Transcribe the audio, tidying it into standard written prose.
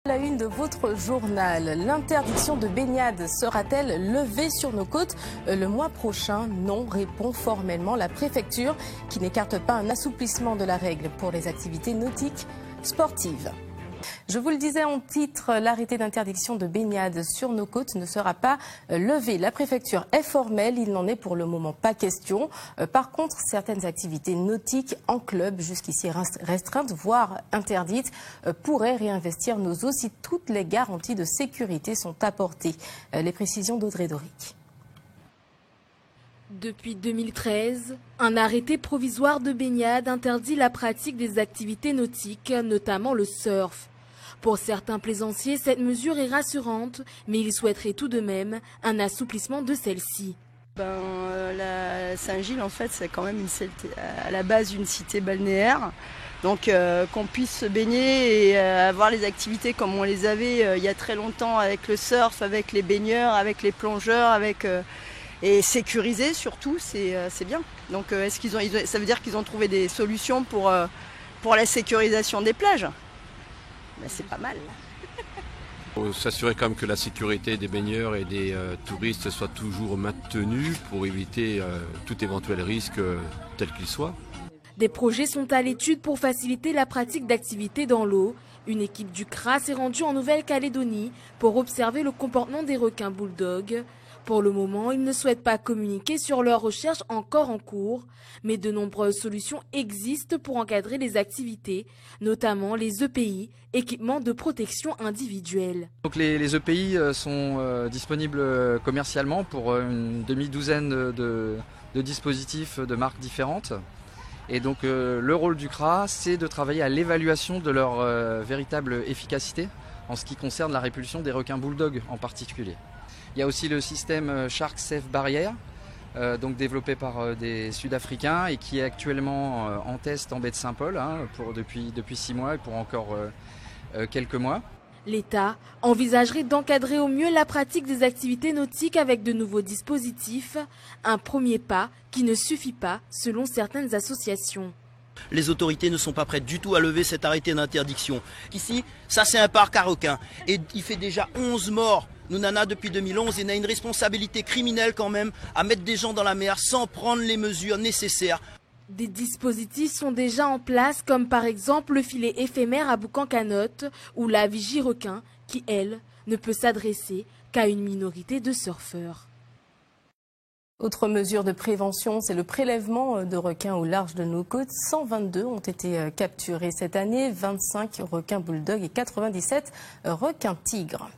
La une de votre journal, l'interdiction de baignade sera-t-elle levée sur nos côtes le mois prochain? Non, répond formellement la préfecture qui n'écarte pas un assouplissement de la règle pour les activités nautiques sportives. Je vous le disais en titre, l'arrêté d'interdiction de baignade sur nos côtes ne sera pas levé. La préfecture est formelle, il n'en est pour le moment pas question. Par contre, certaines activités nautiques en club, jusqu'ici restreintes, voire interdites, pourraient réinvestir nos eaux si toutes les garanties de sécurité sont apportées. Les précisions d'Audrey Doric. Depuis 2013, un arrêté provisoire de baignade interdit la pratique des activités nautiques, notamment le surf. Pour certains plaisanciers, cette mesure est rassurante, mais ils souhaiteraient tout de même un assouplissement de celle-ci. La Saint-Gilles, en fait, c'est quand même à la base une cité balnéaire. Donc qu'on puisse se baigner et avoir les activités comme on les avait il y a très longtemps avec le surf, avec les baigneurs, avec les plongeurs, et sécurisé surtout, c'est bien. Donc ça veut dire qu'ils ont trouvé des solutions pour la sécurisation des plages. Ben, c'est pas mal. Il faut s'assurer quand même que la sécurité des baigneurs et des touristes soit toujours maintenue pour éviter tout éventuel risque tel qu'il soit. Des projets sont à l'étude pour faciliter la pratique d'activités dans l'eau. Une équipe du CRA s'est rendue en Nouvelle-Calédonie pour observer le comportement des requins bulldogs. Pour le moment, ils ne souhaitent pas communiquer sur leurs recherches encore en cours, mais de nombreuses solutions existent pour encadrer les activités, notamment les EPI, équipements de protection individuelle. Donc les EPI sont disponibles commercialement pour une demi-douzaine de dispositifs de marques différentes. Et donc le rôle du CRA, c'est de travailler à l'évaluation de leur véritable efficacité en ce qui concerne la répulsion des requins bulldogs en particulier. Il y a aussi le système Shark Safe Barrier, donc développé par des Sud-Africains et qui est actuellement en test en baie de Saint-Paul depuis 6 mois et pour encore quelques mois. L'État envisagerait d'encadrer au mieux la pratique des activités nautiques avec de nouveaux dispositifs, un premier pas qui ne suffit pas selon certaines associations. Les autorités ne sont pas prêtes du tout à lever cet arrêté d'interdiction. Ici, ça c'est un parc à requins et il fait déjà 11 morts. Nous n'en a depuis 2011 et on a une responsabilité criminelle quand même à mettre des gens dans la mer sans prendre les mesures nécessaires. Des dispositifs sont déjà en place comme par exemple le filet éphémère à boucan-canotte ou la vigie requin qui, elle, ne peut s'adresser qu'à une minorité de surfeurs. Autre mesure de prévention, c'est le prélèvement de requins au large de nos côtes. 122 ont été capturés cette année, 25 requins bulldogs et 97 requins tigres.